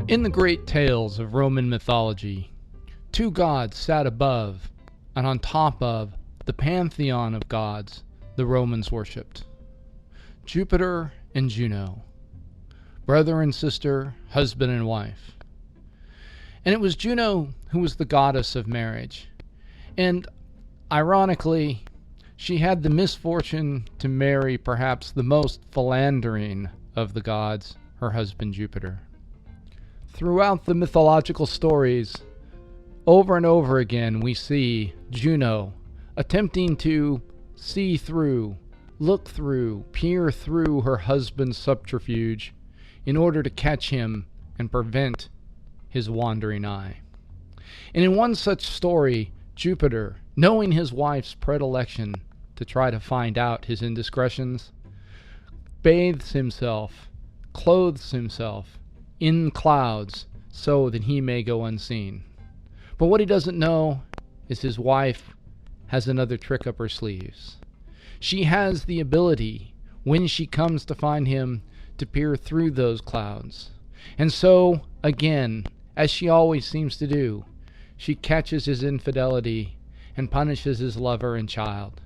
In the great tales of Roman mythology, two gods sat above and on top of the pantheon of gods the Romans worshipped. Jupiter and Juno, brother and sister, husband and wife. And it was Juno who was the goddess of marriage. And ironically, she had the misfortune to marry perhaps the most philandering of the gods, her husband Jupiter. Throughout the mythological stories, over and over again, we see Juno attempting to see through, look through, peer through her husband's subterfuge in order to catch him and prevent his wandering eye. And in one such story, Jupiter, knowing his wife's predilection to try to find out his indiscretions, bathes himself, clothes himself in clouds so that he may go unseen. But what he doesn't know is his wife has another trick up her sleeves. She has the ability, when she comes to find him, to peer through those clouds. And so, again, as she always seems to do, she catches his infidelity and punishes his lover and child.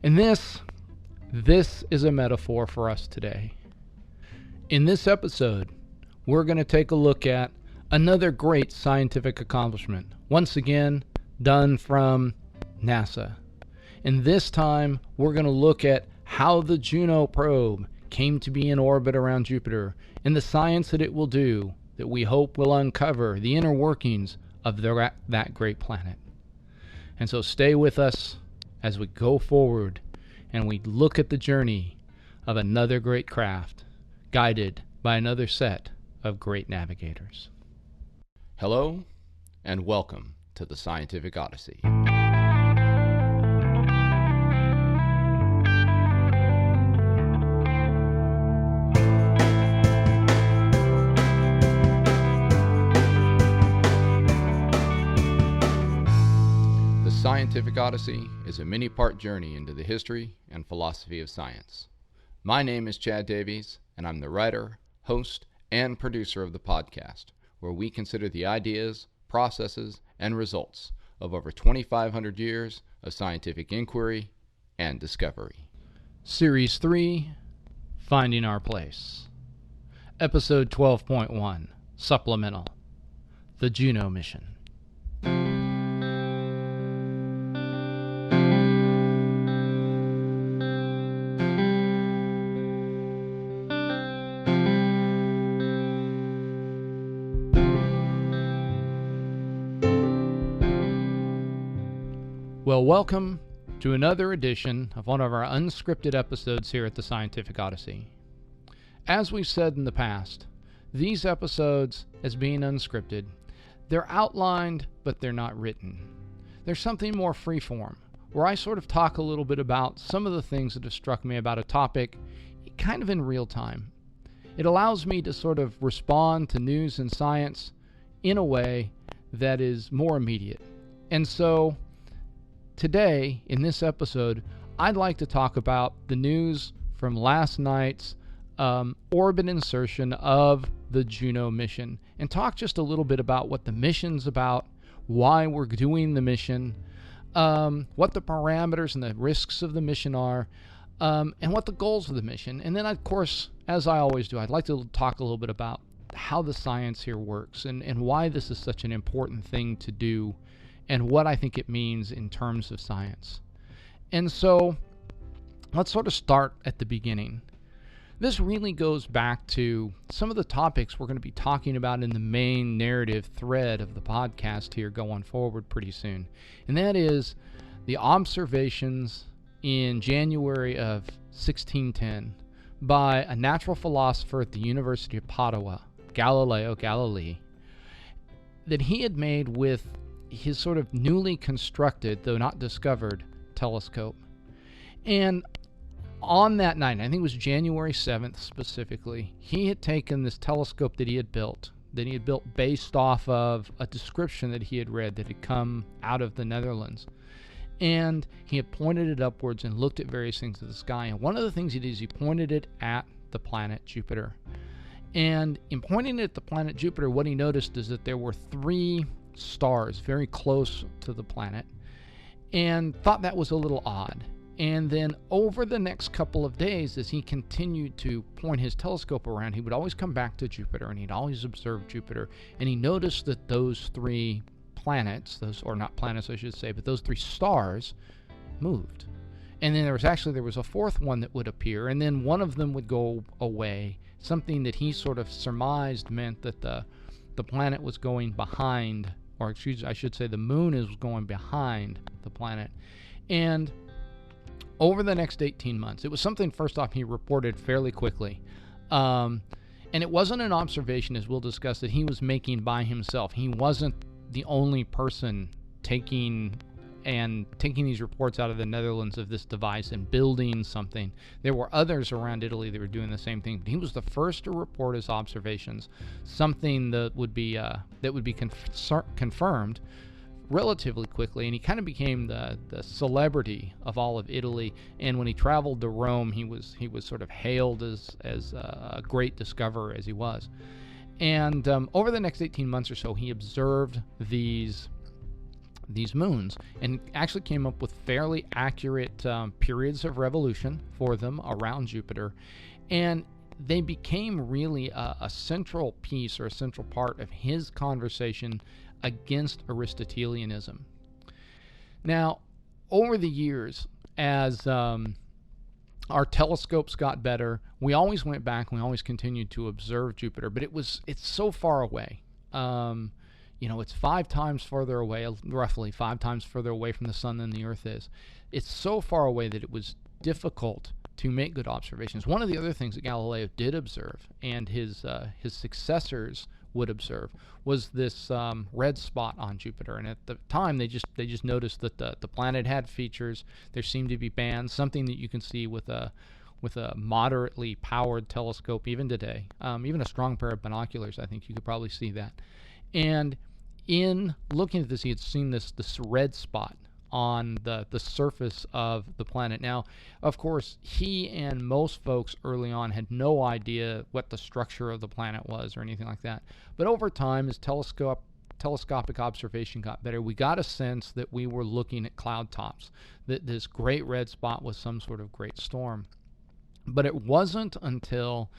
And this is a metaphor for us today. In this episode, we're going to take a look at another great scientific accomplishment, once again done from NASA. And this time, we're going to look at how the Juno probe came to be in orbit around Jupiter and the science that it will do that we hope will uncover the inner workings of that great planet. And so stay with us as we go forward and we look at the journey of another great craft, guided by another set of great navigators. Hello, and welcome to the Scientific Odyssey. The Scientific Odyssey is a many-part journey into the history and philosophy of science. My name is Chad Davies, and I'm the writer, host, and producer of the podcast, where we consider the ideas, processes, and results of over 2,500 years of scientific inquiry and discovery. Series 3, Finding Our Place. Episode 12.1, Supplemental, The JUNO Mission. Well, welcome to another edition of one of our unscripted episodes here at the Scientific Odyssey. As we've said in the past, these episodes, as being unscripted, they're outlined, but they're not written. There's something more freeform, where I sort of talk a little bit about some of the things that have struck me about a topic, kind of in real time. It allows me to sort of respond to news and science in a way that is more immediate. And so, today, in this episode, I'd like to talk about the news from last night's orbit insertion of the JUNO mission and talk just a little bit about what the mission's about, why we're doing the mission, what the parameters and the risks of the mission are, and what the goals of the mission. And then, of course, as I always do, I'd like to talk a little bit about how the science here works and why this is such an important thing to do and what I think it means in terms of science. And so, let's sort of start at the beginning. This really goes back to some of the topics we're going to be talking about in the main narrative thread of the podcast here going forward pretty soon. And that is the observations in January of 1610 by a natural philosopher at the University of Padua, Galileo Galilei, that he had made with his sort of newly constructed, though not discovered, telescope. And on that night, I think it was January 7th specifically, he had taken this telescope that he had built based off of a description that he had read that had come out of the Netherlands. And he had pointed it upwards and looked at various things in the sky. And one of the things he did is he pointed it at the planet Jupiter. And in pointing at the planet Jupiter, what he noticed is that there were 3 stars very close to the planet, and thought that was a little odd. And then over the next couple of days, as he continued to point his telescope around, he would always come back to Jupiter, and he'd always observe Jupiter, and he noticed that those 3 planets, or not planets I should say, but those 3 stars moved. And then there was a 4th one that would appear, and then one of them would go away, something that he sort of surmised meant that the planet was going behind, or I should say the moon is going behind the planet. And over the next 18 months, it was something, first off, he reported fairly quickly. And it wasn't an observation, as we'll discuss, that he was making by himself. He wasn't the only person taking these reports out of the Netherlands of this device and building something. There were others around Italy that were doing the same thing, but he was the first to report his observations, something that would be confirmed relatively quickly, and he kind of became the celebrity of all of Italy. And when he traveled to Rome, he was sort of hailed as a great discoverer, as he was. And over the next 18 months or so, he observed these moons and actually came up with fairly accurate periods of revolution for them around Jupiter, and they became really a central piece or a central part of his conversation against Aristotelianism. Now, over the years, as our telescopes got better, we always went back and we always continued to observe Jupiter, but it's so far away. It's 5 times further away, roughly 5 times further away from the sun than the Earth is. It's so far away that it was difficult to make good observations. One of the other things that Galileo did observe, and his successors would observe, was this red spot on Jupiter. And at the time, they just noticed that the planet had features. There seemed to be bands, something that you can see with a moderately powered telescope even today. Even a strong pair of binoculars, I think you could probably see that. And in looking at this, he had seen this red spot on the surface of the planet. Now, of course, he and most folks early on had no idea what the structure of the planet was or anything like that. But over time, as telescopic observation got better, we got a sense that we were looking at cloud tops, that this great red spot was some sort of great storm. But it wasn't until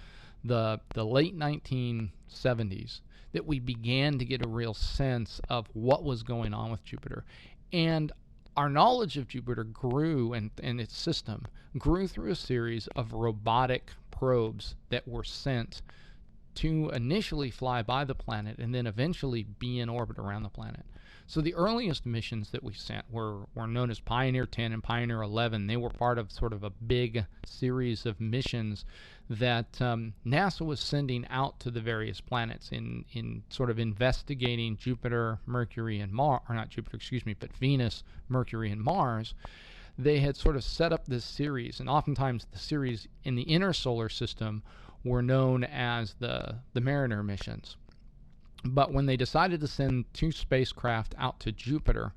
the late 1970s that we began to get a real sense of what was going on with Jupiter. And our knowledge of Jupiter grew, and its system grew through a series of robotic probes that were sent to initially fly by the planet and then eventually be in orbit around the planet. So the earliest missions that we sent were known as Pioneer 10 and Pioneer 11. They were part of sort of a big series of missions that NASA was sending out to the various planets in sort of investigating Jupiter, Mercury, and Mars, or not Jupiter, but Venus, Mercury, and Mars. They had sort of set up this series, and oftentimes the series in the inner solar system were known as the Mariner missions. But when they decided to send 2 spacecraft out to Jupiter,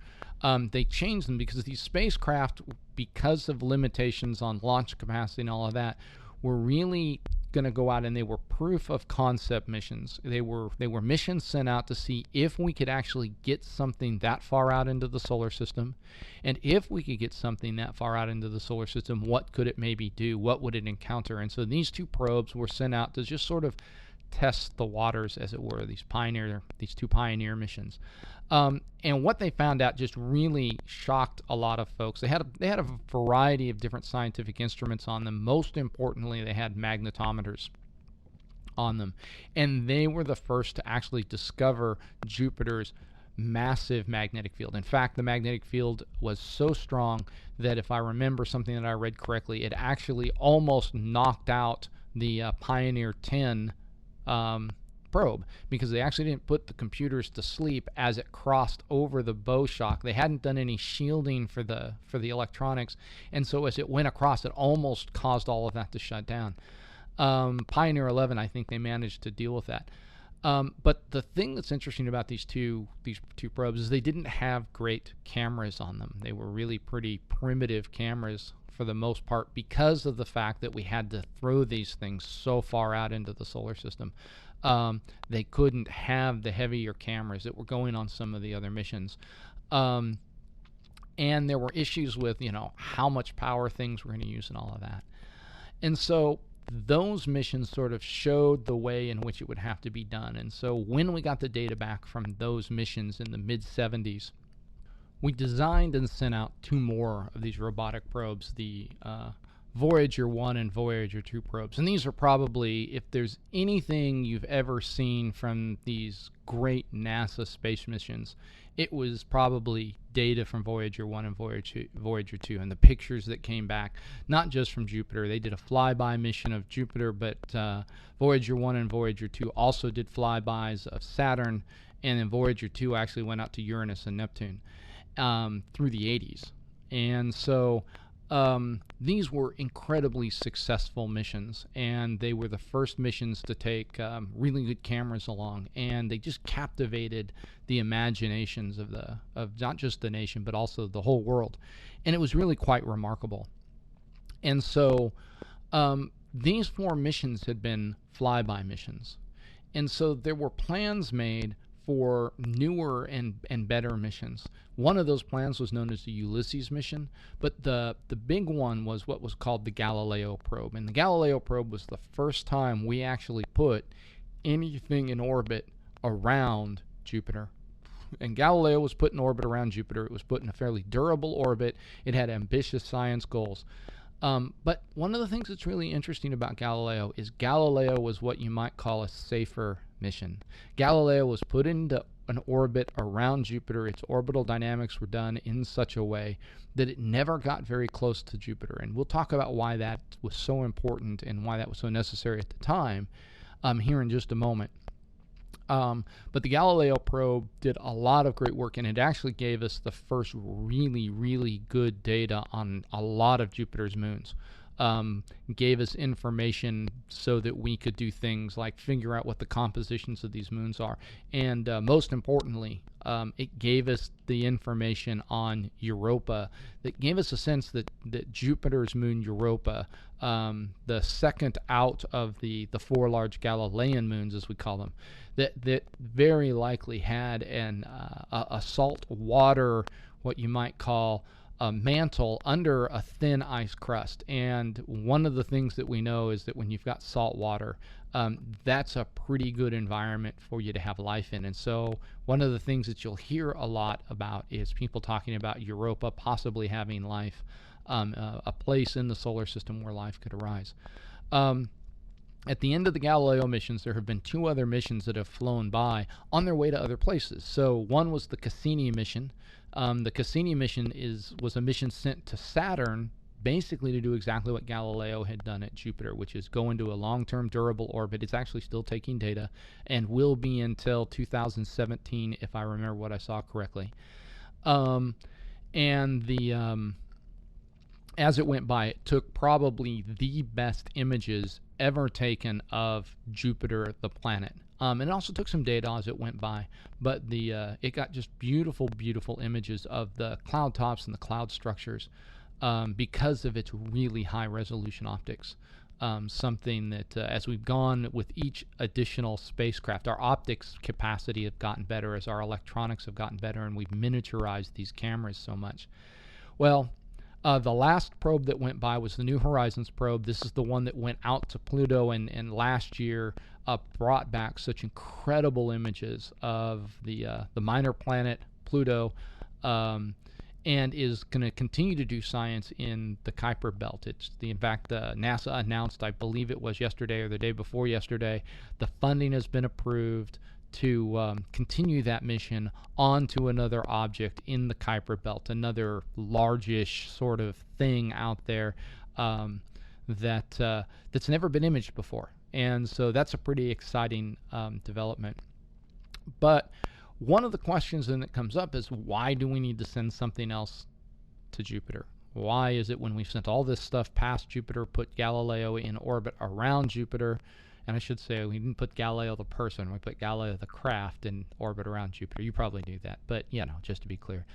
they changed them because these spacecraft, because of limitations on launch capacity and all of that, were really going to go out, and they were proof of concept missions. They were missions sent out to see if we could actually get something that far out into the solar system, and if we could get something that far out into the solar system, what could it maybe do? What would it encounter? And so these 2 probes were sent out to just sort of test the waters, as it were, these 2 pioneer missions. And what they found out just really shocked a lot of folks. They had a variety of different scientific instruments on them. Most importantly, they had magnetometers on them. And they were the first to actually discover Jupiter's massive magnetic field. In fact, the magnetic field was so strong that, if I remember something that I read correctly, it actually almost knocked out the Pioneer 10 probe, because they actually didn't put the computers to sleep as it crossed over the bow shock. They hadn't done any shielding for the electronics, and so as it went across, it almost caused all of that to shut down. Pioneer 11, I think they managed to deal with that. But the thing that's interesting about these two probes is they didn't have great cameras on them. They were really pretty primitive cameras for the most part because of the fact that we had to throw these things so far out into the solar system. They couldn't have the heavier cameras that were going on some of the other missions. And there were issues with, how much power things were going to use and all of that. And so those missions sort of showed the way in which it would have to be done. And so when we got the data back from those missions in the mid-70s, we designed and sent out 2 more of these robotic probes, the Voyager 1 and Voyager 2 probes. And these are probably, if there's anything you've ever seen from these great NASA space missions, it was probably data from Voyager 1 and Voyager 2 and the pictures that came back, not just from Jupiter. They did a flyby mission of Jupiter, but Voyager 1 and Voyager 2 also did flybys of Saturn, and then Voyager 2 actually went out to Uranus and Neptune through the 80s. And so these were incredibly successful missions, and they were the first missions to take really good cameras along, and they just captivated the imaginations of not just the nation but also the whole world, and it was really quite remarkable. And so these 4 missions had been flyby missions, and so there were plans made for newer and better missions. One of those plans was known as the Ulysses mission, but the big one was what was called the Galileo probe. And the Galileo probe was the first time we actually put anything in orbit around Jupiter. And Galileo was put in orbit around Jupiter. It was put in a fairly durable orbit. It had ambitious science goals. But one of the things that's really interesting about Galileo is Galileo was what you might call a safer mission. Galileo was put into an orbit around Jupiter. Its orbital dynamics were done in such a way that it never got very close to Jupiter. And we'll talk about why that was so important and why that was so necessary at the time here in just a moment. But the Galileo probe did a lot of great work, and it actually gave us the first really, really good data on a lot of Jupiter's moons. Gave us information so that we could do things like figure out what the compositions of these moons are. And most importantly, it gave us the information on Europa that gave us a sense that Jupiter's moon Europa, the second out of the 4 large Galilean moons, as we call them, that very likely had a salt water, what you might call a mantle under a thin ice crust. And one of the things that we know is that when you've got salt water, that's a pretty good environment for you to have life in. And so one of the things that you'll hear a lot about is people talking about Europa possibly having life, a place in the solar system where life could arise. At the end of the Galileo missions, there have been 2 other missions that have flown by on their way to other places. So one was the Cassini mission. The Cassini mission was a mission sent to Saturn basically to do exactly what Galileo had done at Jupiter, which is go into a long-term durable orbit. It's actually still taking data and will be until 2017, if I remember what I saw correctly. As it went by, it took probably the best images ever taken of Jupiter, the planet. And it also took some data as it went by, but it got just beautiful, beautiful images of the cloud tops and the cloud structures because of its really high-resolution optics. Something that, as we've gone with each additional spacecraft, our optics capacity have gotten better as our electronics have gotten better, and we've miniaturized these cameras so much. Well, the last probe that went by was the New Horizons probe. This is the one that went out to Pluto and last year brought back such incredible images of the minor planet Pluto, and is going to continue to do science in the Kuiper Belt. In fact, NASA announced, I believe it was yesterday or the day before yesterday, the funding has been approved to continue that mission onto another object in the Kuiper Belt, another largish sort of thing out there that's never been imaged before. And so that's a pretty exciting development. But one of the questions then that comes up is, why do we need to send something else to Jupiter? Why is it when we've sent all this stuff past Jupiter, put Galileo in orbit around Jupiter, and I should say we didn't put Galileo the person, we put Galileo the craft in orbit around Jupiter. You probably knew that, but just to be clear.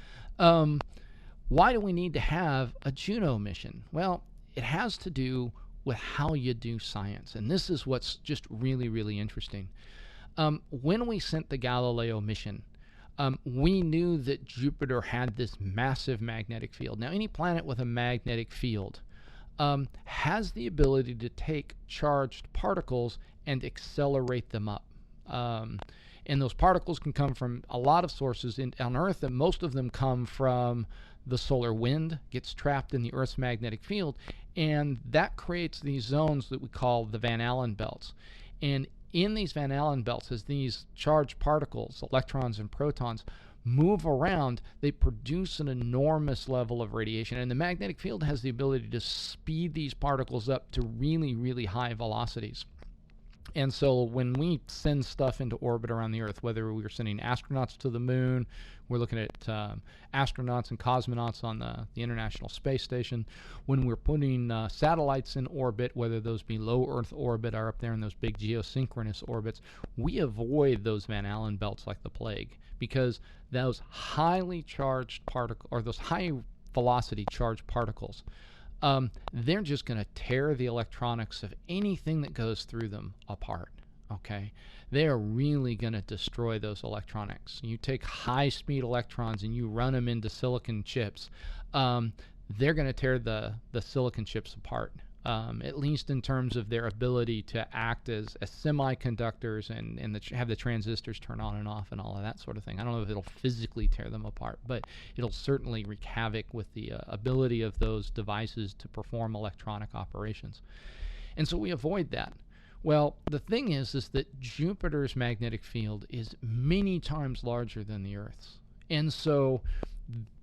Why do we need to have a JUNO mission? Well, it has to do with how you do science, and this is what's just really, really interesting. When we sent the Galileo mission, we knew that Jupiter had this massive magnetic field. Now, any planet with a magnetic field has the ability to take charged particles and accelerate them up. And those particles can come from a lot of sources on Earth, and most of them come from the solar wind, gets trapped in the Earth's magnetic field, and that creates these zones that we call the Van Allen belts. And in these Van Allen belts, as these charged particles, electrons and protons, move around, they produce an enormous level of radiation. And the magnetic field has the ability to speed these particles up to really, really high velocities. And so when we send stuff into orbit around the Earth, whether we're sending astronauts to the moon, we're looking at astronauts and cosmonauts on the International Space Station, when we're putting satellites in orbit, whether those be low Earth orbit or up there in those big geosynchronous orbits, we avoid those Van Allen belts like the plague, because those highly charged particles, or those high velocity charged particles, they're just going to tear the electronics of anything that goes through them apart. Okay, they are really going to destroy those electronics. You take high-speed electrons and you run them into silicon chips, they're going to tear the silicon chips apart, at least in terms of their ability to act as semiconductors and have the transistors turn on and off and all of that sort of thing. I don't know if it'll physically tear them apart, but it'll certainly wreak havoc with the ability of those devices to perform electronic operations. And so we avoid that. Well, the thing is that Jupiter's magnetic field is many times larger than the Earth's. And so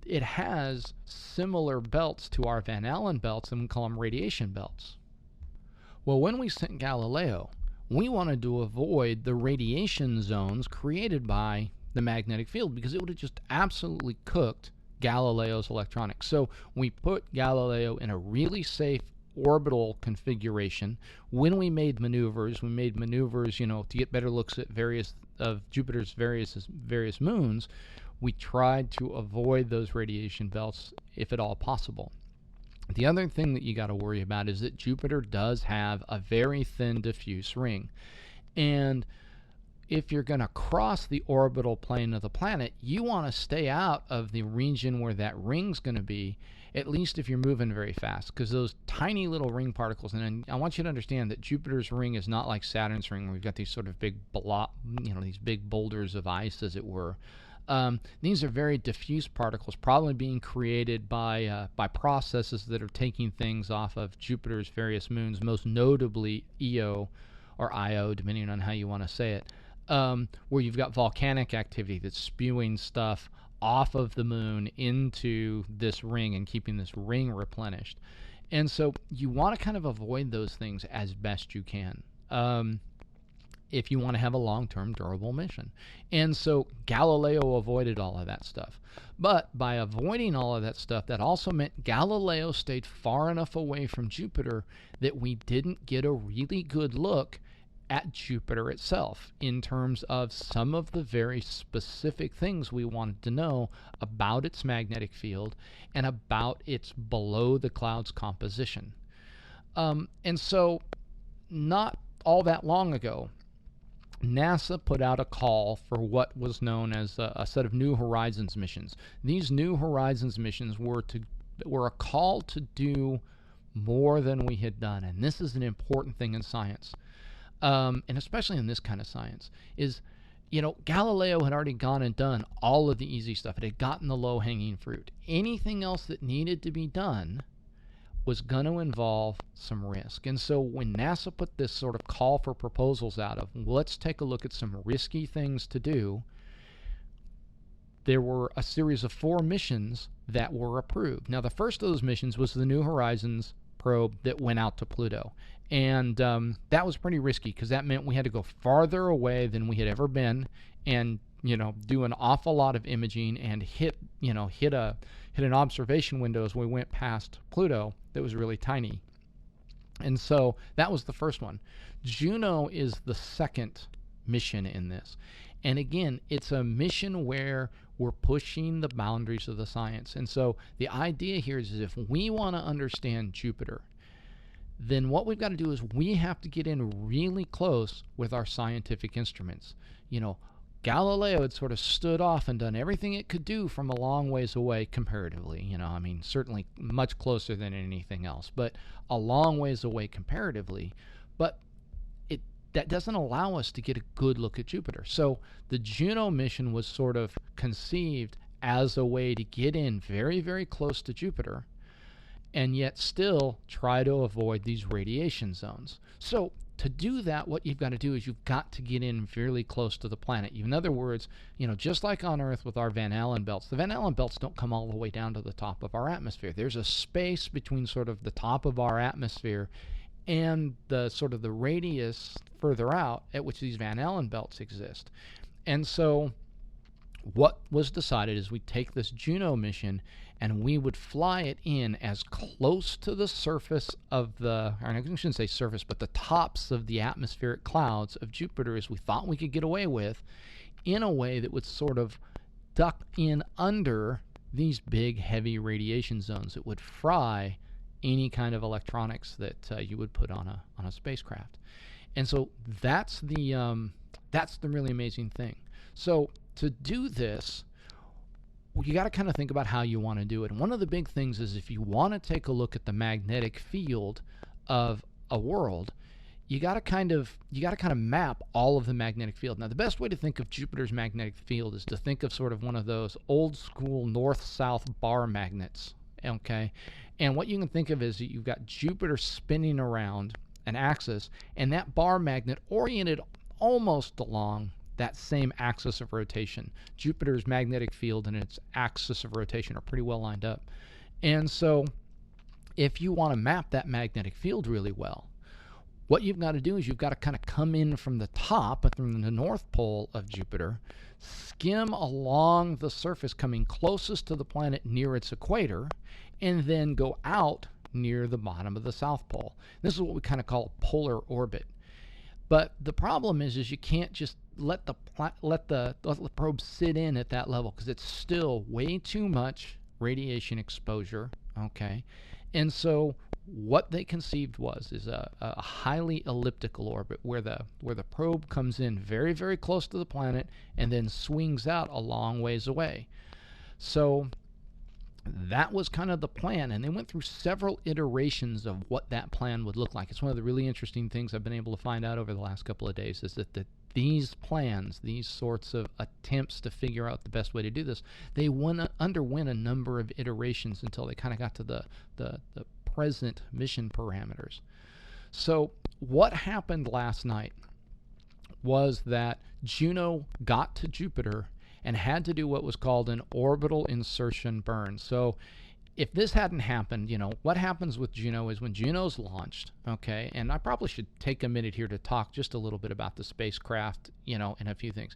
it has similar belts to our Van Allen belts, and we call them radiation belts. Well, when we sent Galileo, we wanted to avoid the radiation zones created by the magnetic field, because it would have just absolutely cooked Galileo's electronics. So we put Galileo in a really safe orbital configuration. When we made maneuvers, to get better looks at various of Jupiter's various moons. We tried to avoid those radiation belts if at all possible. The other thing that you got to worry about is that Jupiter does have a very thin diffuse ring. And if you're going to cross the orbital plane of the planet, you want to stay out of the region where that ring's going to be, at least if you're moving very fast, because those tiny little ring particles, and I want you to understand that Jupiter's ring is not like Saturn's ring, where we've got these sort of big these big boulders of ice, as it were. These are very diffuse particles, probably being created by processes that are taking things off of Jupiter's various moons, most notably Io, or Io, depending on how you want to say it, where you've got volcanic activity that's spewing stuff off of the moon into this ring and keeping this ring replenished. And so you want to kind of avoid those things as best you can, if you want to have a long-term durable mission. And so Galileo avoided all of that stuff. But by avoiding all of that stuff, that also meant Galileo stayed far enough away from Jupiter that we didn't get a really good look at Jupiter itself in terms of some of the very specific things we wanted to know about its magnetic field and about its below the clouds composition. And so not all that long ago, NASA put out a call for what was known as a set of New Horizons missions. These New Horizons missions were a call to do more than we had done, and this is an important thing in science. And especially in this kind of science, is, Galileo had already gone and done all of the easy stuff. It had gotten the low-hanging fruit. Anything else that needed to be done was going to involve some risk. And so when NASA put this sort of call for proposals out of, let's take a look at some risky things to do, there were a series of 4 missions that were approved. Now, the first of those missions was the New Horizons probe that went out to Pluto. And that was pretty risky, because that meant we had to go farther away than we had ever been and, do an awful lot of imaging and hit an observation window as we went past Pluto that was really tiny. And so that was the first one. JUNO is the second mission in this. And again, it's a mission where we're pushing the boundaries of the science. And so the idea here is if we want to understand Jupiter, then what we've got to do is we have to get in really close with our scientific instruments. You know, Galileo had sort of stood off and done everything it could do from a long ways away comparatively. You know, I mean, certainly much closer than anything else, but a long ways away comparatively. But that doesn't allow us to get a good look at Jupiter. So the JUNO mission was sort of conceived as a way to get in very, very close to Jupiter and yet still try to avoid these radiation zones. So to do that, what you've got to do is you've got to get in fairly close to the planet. In other words, you know, just like on Earth with our Van Allen belts, the Van Allen belts don't come all the way down to the top of our atmosphere. There's a space between sort of the top of our atmosphere and the sort of the radius further out at which these Van Allen belts exist. And so what was decided is we take this JUNO mission and we would fly it in as close to the surface of the, or I shouldn't say surface, but the tops of the atmospheric clouds of Jupiter as we thought we could get away with, in a way that would sort of duck in under these big heavy radiation zones that would fry any kind of electronics that you would put on a spacecraft. And so that's the really amazing thing. So to do this, you got to kind of think about how you want to do it. And one of the big things is if you want to take a look at the magnetic field of a world, you got to kind of map all of the magnetic field. Now, the best way to think of Jupiter's magnetic field is to think of sort of one of those old school north-south bar magnets. Okay, and what you can think of is that you've got Jupiter spinning around an axis, and that bar magnet oriented almost along that same axis of rotation. Jupiter's magnetic field and its axis of rotation are pretty well lined up. And so if you want to map that magnetic field really well, what you've got to do is you've got to kind of come in from the top, from the North Pole of Jupiter, skim along the surface coming closest to the planet near its equator, and then go out near the bottom of the South Pole. This is what we kind of call a polar orbit. But the problem is you can't just let the probe sit in at that level because it's still way too much radiation exposure. Okay, and so what they conceived is a highly elliptical orbit where the probe comes in very, very close to the planet and then swings out a long ways away. So that was kind of the plan, and they went through several iterations of what that plan would look like. It's one of the really interesting things I've been able to find out over the last couple of days is that these plans, these sorts of attempts to figure out the best way to do this, they underwent a number of iterations until they kind of got to the present mission parameters. So what happened last night was that JUNO got to Jupiter and had to do what was called an orbital insertion burn. So if this hadn't happened, what happens with JUNO is when JUNO's launched, okay, and I probably should take a minute here to talk just a little bit about the spacecraft, and a few things.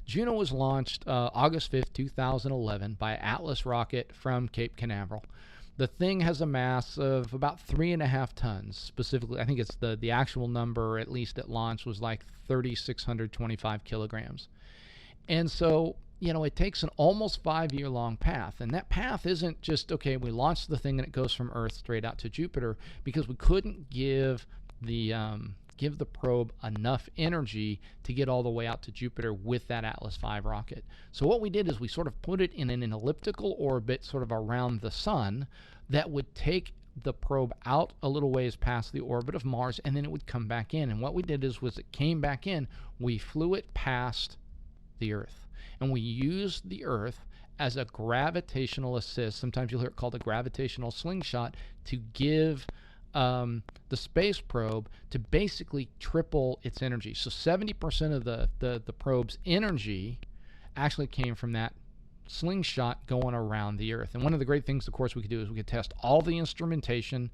JUNO was launched August 5th, 2011 by Atlas rocket from Cape Canaveral. The thing has a mass of about 3.5 tons. Specifically, I think it's the actual number, at least at launch, was like 3,625 kilograms. And so, it takes an almost 5-year-long path. And that path isn't just, okay, we launched the thing and it goes from Earth straight out to Jupiter, because we couldn't give the probe enough energy to get all the way out to Jupiter with that Atlas V rocket. So what we did is we sort of put it in an elliptical orbit sort of around the sun that would take the probe out a little ways past the orbit of Mars, and then it would come back in. And what we did is it came back in, we flew it past the Earth, and we used the Earth as a gravitational assist. Sometimes you'll hear it called a gravitational slingshot, to give the space probe to basically triple its energy. So 70% of the probe's energy actually came from that slingshot going around the Earth. And one of the great things, of course, we could do is we could test all the instrumentation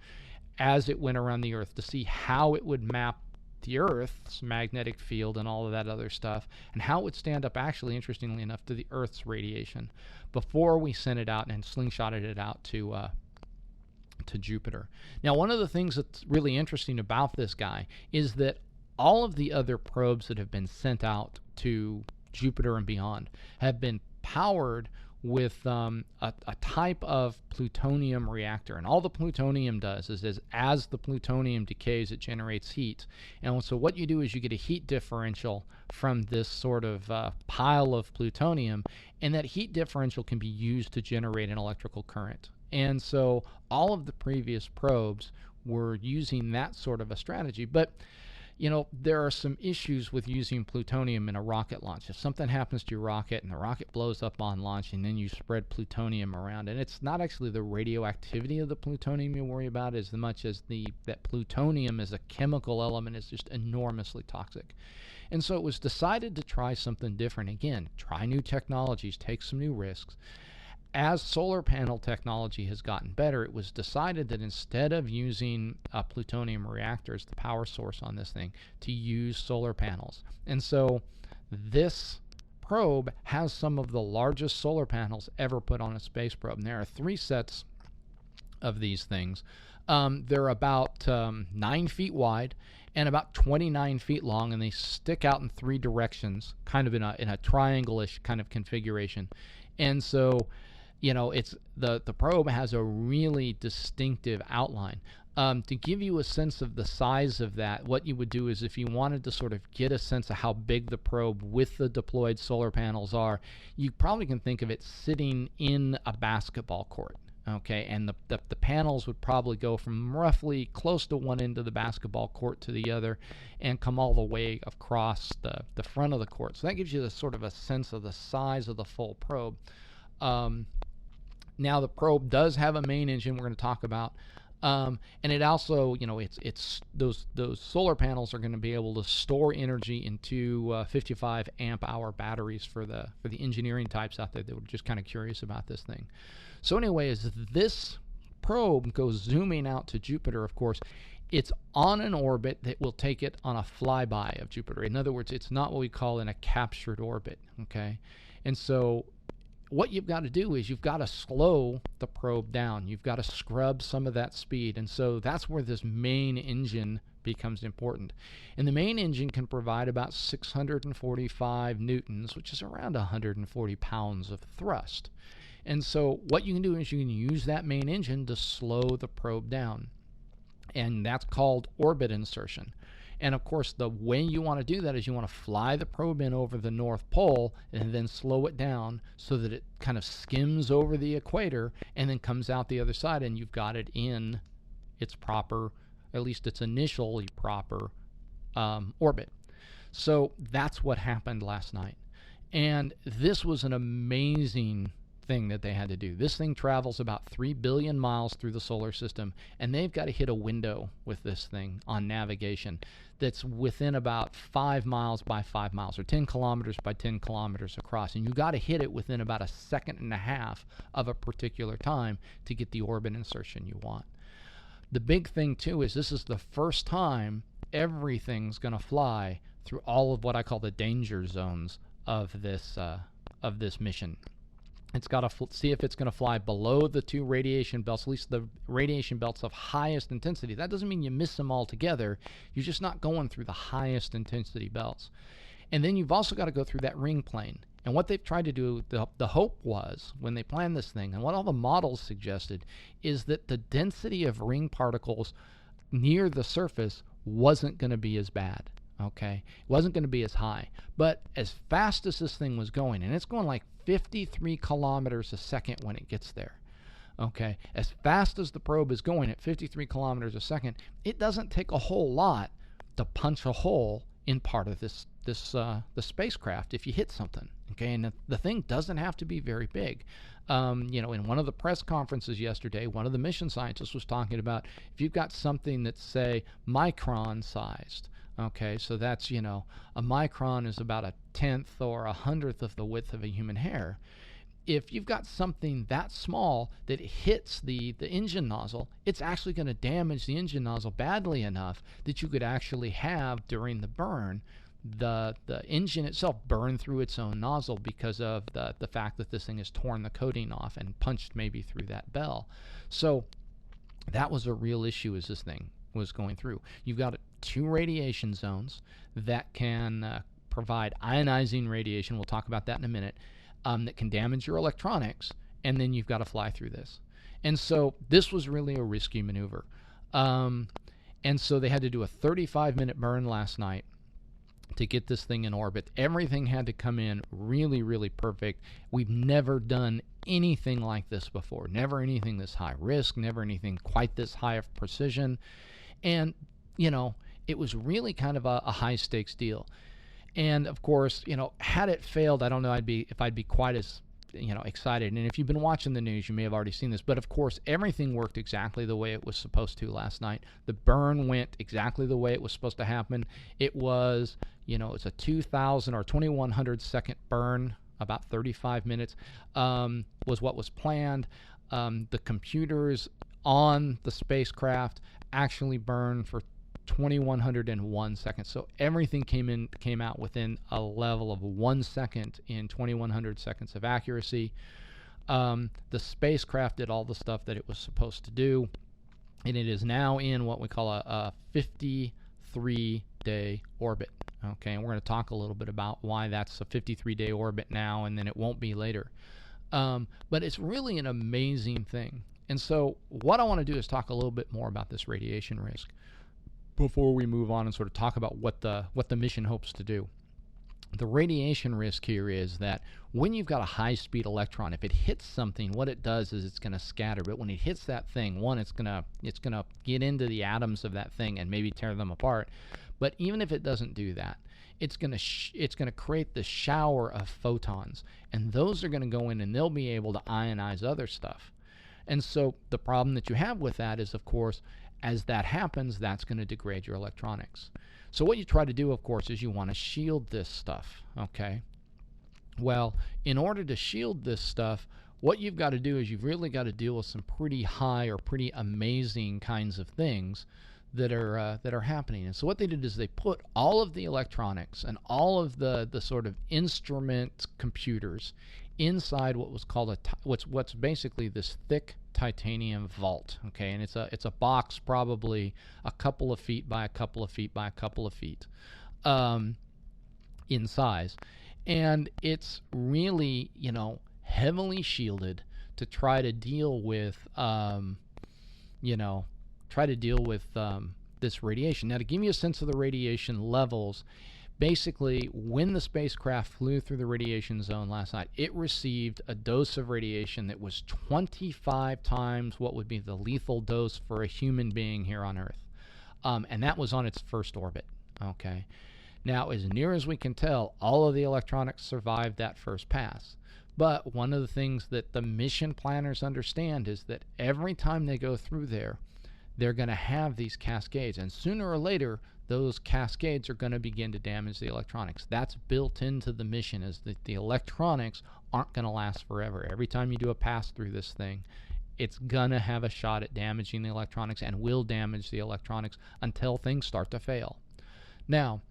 as it went around the Earth to see how it would map the Earth's magnetic field and all of that other stuff, and how it would stand up, actually, interestingly enough, to the Earth's radiation before we sent it out and slingshotted it out to Jupiter. Now, one of the things that's really interesting about this guy is that all of the other probes that have been sent out to Jupiter and beyond have been powered with a type of plutonium reactor. And all the plutonium does is as the plutonium decays, it generates heat. And so what you do is you get a heat differential from this sort of pile of plutonium, and that heat differential can be used to generate an electrical current. And so all of the previous probes were using that sort of a strategy. But there are some issues with using plutonium in a rocket launch. If something happens to your rocket and the rocket blows up on launch and then you spread plutonium around, and it's not actually the radioactivity of the plutonium you worry about as much as that plutonium as a chemical element is just enormously toxic. And so it was decided to try something different. Again, try new technologies, take some new risks. As solar panel technology has gotten better, it was decided that instead of using plutonium reactors, the power source on this thing, to use solar panels. And so this probe has some of the largest solar panels ever put on a space probe. And there are 3 sets of these things. They're about 9 feet wide and about 29 feet long, and they stick out in 3 directions, kind of in a triangle-ish kind of configuration. And so it's the probe has a really distinctive outline. To give you a sense of the size of that, what you would do is if you wanted to sort of get a sense of how big the probe with the deployed solar panels are, you probably can think of it sitting in a basketball court. Okay, and the panels would probably go from roughly close to one end of the basketball court to the other and come all the way across the front of the court. So that gives you sort of a sense of the size of the full probe. Now the probe does have a main engine we're going to talk about, and it also, it's those solar panels are going to be able to store energy into 55 amp hour batteries for the engineering types out there that were just kind of curious about this thing. So anyway, as this probe goes zooming out to Jupiter, of course, it's on an orbit that will take it on a flyby of Jupiter. In other words, it's not what we call in a captured orbit. Okay, and so what you've got to do is you've got to slow the probe down. You've got to scrub some of that speed. And so that's where this main engine becomes important. And the main engine can provide about 645 newtons, which is around 140 pounds of thrust. And so what you can do is you can use that main engine to slow the probe down. And that's called orbit insertion. And of course, the way you want to do that is you want to fly the probe in over the North Pole and then slow it down so that it kind of skims over the equator and then comes out the other side, and you've got it in its proper, at least its initially proper orbit. So that's what happened last night. And this was an amazing thing that they had to do. This thing travels about 3 billion miles through the solar system, and they've got to hit a window with this thing on navigation that's within about 5 miles by 5 miles, or 10 kilometers by 10 kilometers across. And you got to hit it within about a second and a half of a particular time to get the orbit insertion you want. The big thing, too, is this is the first time everything's going to fly through all of what I call the danger zones of this mission. It's got to see if it's going to fly below the 2 radiation belts, at least the radiation belts of highest intensity. That doesn't mean you miss them altogether. You're just not going through the highest intensity belts. And then you've also got to go through that ring plane. And what they've tried to do, the hope was, when they planned this thing, and what all the models suggested, is that the density of ring particles near the surface wasn't going to be as bad. Okay, it wasn't going to be as high, but as fast as this thing was going, and it's going like 53 kilometers a second when it gets there. Okay, as fast as the probe is going at 53 kilometers a second, it doesn't take a whole lot to punch a hole in part of the spacecraft if you hit something. Okay, and the thing doesn't have to be very big. In one of the press conferences yesterday, one of the mission scientists was talking about if you've got something that's, say, micron sized. Okay, so that's, a micron is about 1/10 or 100th of the width of a human hair. If you've got something that small that hits the engine nozzle, it's actually going to damage the engine nozzle badly enough that you could actually have, during the burn, the engine itself burn through its own nozzle because of the fact that this thing has torn the coating off and punched maybe through that bell. So that was a real issue as this thing was going through. You've got 2 radiation zones that can provide ionizing radiation. We'll talk about that in a minute. that can damage your electronics, and then you've got to fly through this. And so this was really a risky maneuver. And so they had to do a 35-minute burn last night to get this thing in orbit. Everything had to come in really, really perfect. We've never done anything like this before. Never anything this high risk, never anything quite this high of precision. And, you know, it was really kind of a high stakes deal. And of course, you know, had it failed, I don't know if I'd be quite as, you know, excited. And if you've been watching the news, you may have already seen this. But of course, everything worked exactly the way it was supposed to last night. The burn went exactly the way it was supposed to happen. It was, you know, it's a 2,000 or 2,100 second burn, about 35 minutes, was what was planned. The computers on the spacecraft actually burned for 2,101 seconds. So everything came out within a level of 1 second in 2,100 seconds of accuracy. The spacecraft did all the stuff that it was supposed to do, and it is now in what we call a 53-day orbit. Okay, and we're going to talk a little bit about why that's a 53-day orbit now, and then it won't be later. But it's really an amazing thing. And so what I want to do is talk a little bit more about this radiation risk before we move on and sort of talk about what the mission hopes to do. The radiation risk here is that when you've got a high-speed electron, if it hits something, what it does is it's going to scatter. But when it hits that thing, one, it's going to get into the atoms of that thing and maybe tear them apart. But even if it doesn't do that, it's going to create this shower of photons, and those are going to go in and they'll be able to ionize other stuff. And so the problem that you have with that is, of course, as that happens, that's going to degrade your electronics. So what you try to do, of course, is you want to shield this stuff, okay? Well, in order to shield this stuff, what you've got to do is you've really got to deal with some pretty high or pretty amazing kinds of things that are happening. And so what they did is they put all of the electronics and all of the sort of instrument computers inside what was called what's basically this thick titanium vault, okay? And it's a box probably a couple of feet by a couple of feet by a couple of feet in size, and it's really, you know, heavily shielded to try to deal with this radiation. Now, to give you a sense of the radiation levels, basically, when the spacecraft flew through the radiation zone last night, it received a dose of radiation that was 25 times what would be the lethal dose for a human being here on Earth. And that was on its first orbit. Okay. Now, as near as we can tell, all of the electronics survived that first pass. But one of the things that the mission planners understand is that every time they go through there, they're going to have these cascades. And sooner or later, those cascades are going to begin to damage the electronics. That's built into the mission, is that the electronics aren't going to last forever. Every time you do a pass through this thing, it's going to have a shot at damaging the electronics and will damage the electronics until things start to fail. Now,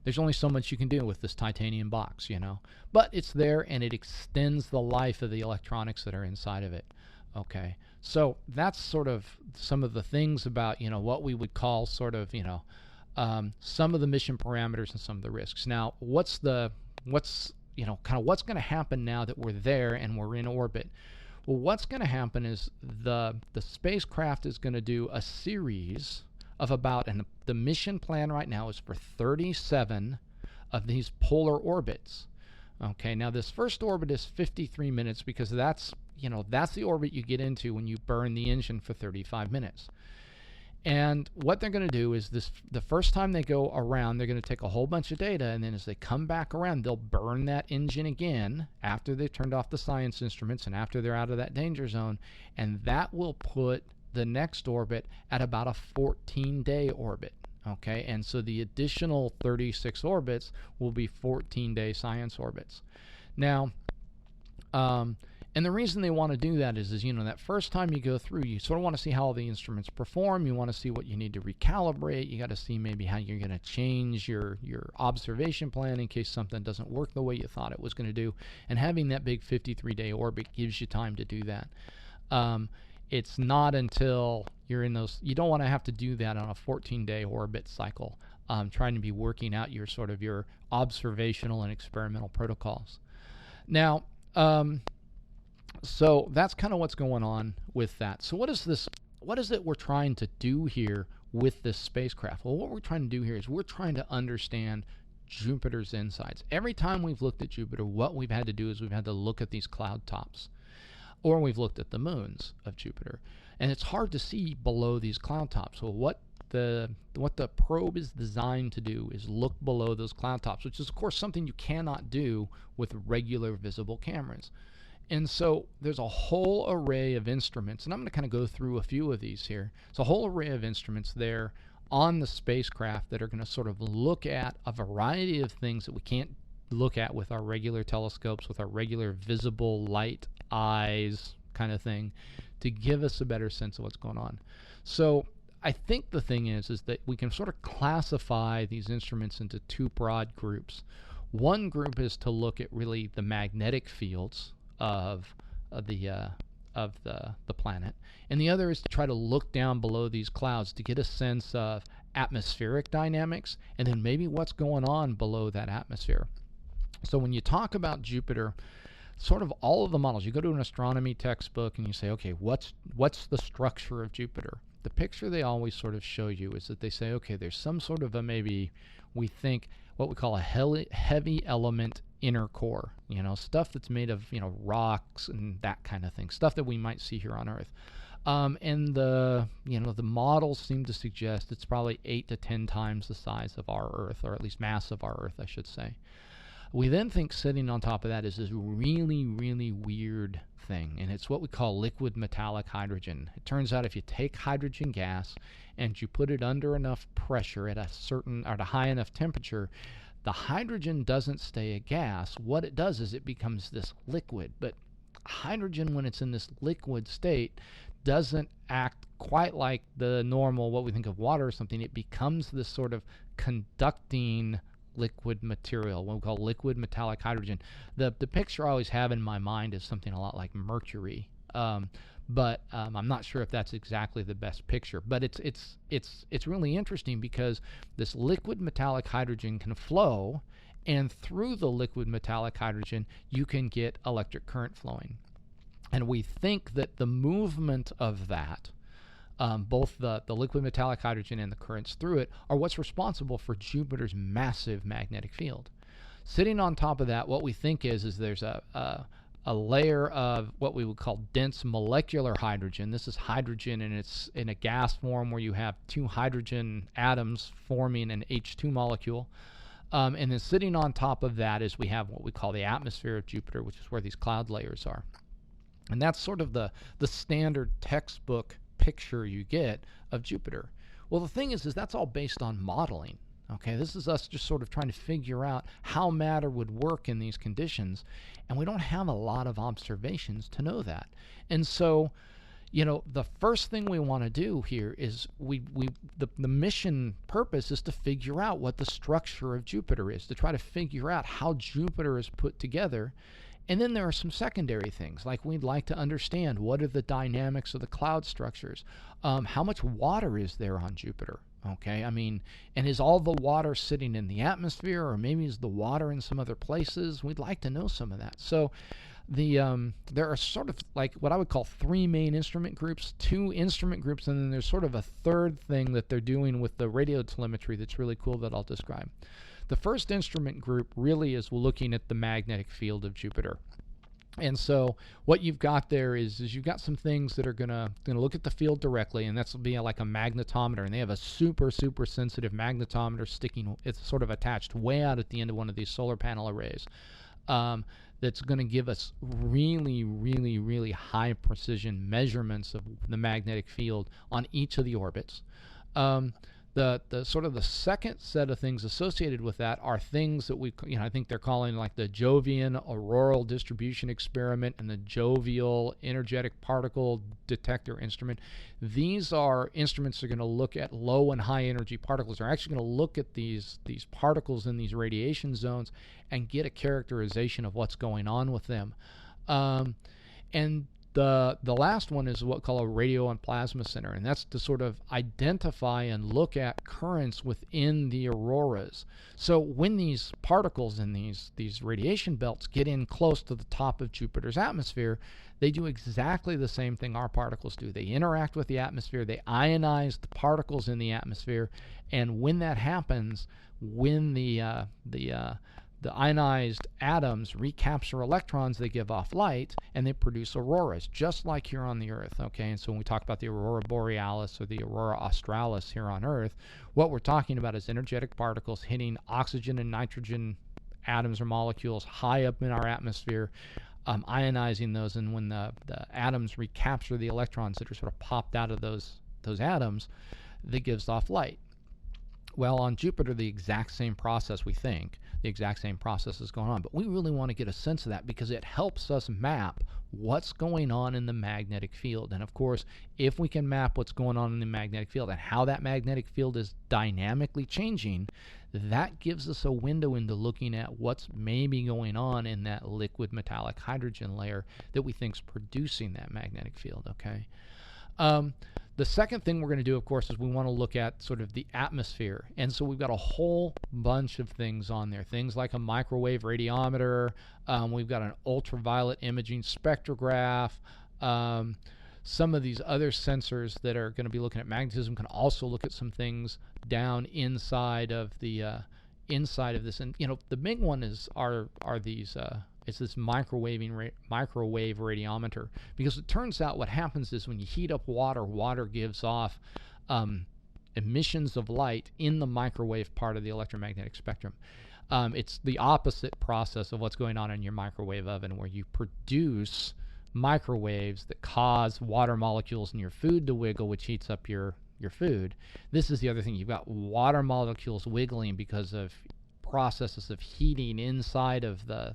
there's only so much you can do with this titanium box, you know. But it's there, and it extends the life of the electronics that are inside of it. Okay, so that's sort of some of the things about, you know, what we would call sort of, you know, some of the mission parameters and some of the risks. Now, what's going to happen now that we're there and we're in orbit? Well, what's going to happen is the spacecraft is going to do a series of and the mission plan right now is for 37 of these polar orbits. Okay, now this first orbit is 53 minutes because that's the orbit you get into when you burn the engine for 35 minutes. And what they're going to do is the first time they go around, they're going to take a whole bunch of data, and then as they come back around, they'll burn that engine again after they've turned off the science instruments and after they're out of that danger zone, and that will put the next orbit at about a 14-day orbit. Okay, and so the additional 36 orbits will be 14-day science orbits. Now, and the reason they want to do that is you know, that first time you go through, you sort of want to see how all the instruments perform. You want to see what you need to recalibrate. You got to see maybe how you're going to change your observation plan in case something doesn't work the way you thought it was going to do. And having that big 53-day orbit gives you time to do that. It's not until you're in those, you don't want to have to do that on a 14-day orbit cycle, trying to be working out your sort of your observational and experimental protocols. Now, so that's kind of what's going on with that. So what is this? What is it we're trying to do here with this spacecraft? Well, what we're trying to do here is we're trying to understand Jupiter's insides. Every time we've looked at Jupiter, what we've had to do is we've had to look at these cloud tops, or we've looked at the moons of Jupiter, and it's hard to see below these cloud tops. So what the probe is designed to do is look below those cloud tops, which is of course something you cannot do with regular visible cameras. And so there's a whole array of instruments, and I'm going to kind of go through a few of these here. It's a whole array of instruments there on the spacecraft that are going to sort of look at a variety of things that we can't look at with our regular telescopes, with our regular visible light eyes kind of thing, to give us a better sense of what's going on. So I think the thing is that we can sort of classify these instruments into two broad groups. One group is to look at really the magnetic fields of the planet, and the other is to try to look down below these clouds to get a sense of atmospheric dynamics and then maybe what's going on below that atmosphere. So when you talk about Jupiter, sort of all of the models, you go to an astronomy textbook and you say, okay, what's the structure of Jupiter? The picture they always sort of show you is that they say, okay, there's some sort of a, maybe we think what we call a heavy element inner core, stuff that's made of, rocks and that kind of thing, stuff that we might see here on Earth. And the models seem to suggest it's probably 8 to 10 times the size of our Earth, or at least mass of our Earth, I should say. We then think sitting on top of that is this really, really weird thing, and it's what we call liquid metallic hydrogen. It turns out if you take hydrogen gas and you put it under enough pressure at a high enough temperature, the hydrogen doesn't stay a gas. What it does is it becomes this liquid. But hydrogen, when it's in this liquid state, doesn't act quite like the normal, what we think of water or something. It becomes this sort of conducting liquid material, what we call liquid metallic hydrogen. The picture I always have in my mind is something a lot like mercury, but I'm not sure if that's exactly the best picture. But it's really interesting because this liquid metallic hydrogen can flow, and through the liquid metallic hydrogen you can get electric current flowing. And we think that the movement of that, both the liquid metallic hydrogen and the currents through it, are what's responsible for Jupiter's massive magnetic field. Sitting on top of that, what we think is there's a layer of what we would call dense molecular hydrogen. This is hydrogen, and it's in a gas form where you have two hydrogen atoms forming an H2 molecule. And then sitting on top of that is we have what we call the atmosphere of Jupiter, which is where these cloud layers are. And that's sort of the standard textbook picture you get of Jupiter. Well, the thing is that's all based on modeling. Okay, this is us just sort of trying to figure out how matter would work in these conditions, and we don't have a lot of observations to know that. And so, the first thing we want to do here is the mission purpose is to figure out what the structure of Jupiter is, to try to figure out how Jupiter is put together. And then there are some secondary things, like we'd like to understand what are the dynamics of the cloud structures. How much water is there on Jupiter? Okay, and is all the water sitting in the atmosphere, or maybe is the water in some other places? We'd like to know some of that. So there are sort of like what I would call three main instrument groups, two instrument groups, and then there's sort of a third thing that they're doing with the radio telemetry that's really cool that I'll describe. The first instrument group really is looking at the magnetic field of Jupiter. And so what you've got there is you've got some things that are gonna look at the field directly, and that's will be like a magnetometer, and they have a super sensitive magnetometer sticking. It's sort of attached way out at the end of one of these solar panel arrays. That's going to give us really high precision measurements of the magnetic field on each of the orbits. The sort of the second set of things associated with that are things that I think they're calling like the Jovian auroral distribution experiment and the jovial energetic particle detector instrument. These are instruments that are going to look at low and high energy particles. They're actually going to look at these particles in these radiation zones and get a characterization of what's going on with them. And The last one is what we call a radio and plasma center, and that's to sort of identify and look at currents within the auroras. So when these particles in these radiation belts get in close to the top of Jupiter's atmosphere, they do exactly the same thing our particles do. They interact with the atmosphere, they ionize the particles in the atmosphere, and when that happens, when the ionized atoms recapture electrons, they give off light, and they produce auroras, just like here on the Earth, okay? And so when we talk about the Aurora Borealis or the Aurora Australis here on Earth, what we're talking about is energetic particles hitting oxygen and nitrogen atoms or molecules high up in our atmosphere, ionizing those, and when the atoms recapture the electrons that are sort of popped out of those atoms, that gives off light. Well, on Jupiter, the exact same process, we think, the exact same process is going on. But we really want to get a sense of that because it helps us map what's going on in the magnetic field. And of course, if we can map what's going on in the magnetic field and how that magnetic field is dynamically changing, that gives us a window into looking at what's maybe going on in that liquid metallic hydrogen layer that we think is producing that magnetic field, okay? The second thing we're going to do, of course, is we want to look at sort of the atmosphere. And so we've got a whole bunch of things on there. Things like a microwave radiometer. We've got an ultraviolet imaging spectrograph. Some of these other sensors that are going to be looking at magnetism can also look at some things down inside of the this. And, you know, the big one are these... it's this microwave radiometer, because it turns out what happens is when you heat up water gives off emissions of light in the microwave part of the electromagnetic spectrum. It's the opposite process of what's going on in your microwave oven, where you produce microwaves that cause water molecules in your food to wiggle, which heats up your food. This is the other thing. You've got water molecules wiggling because of processes of heating inside of the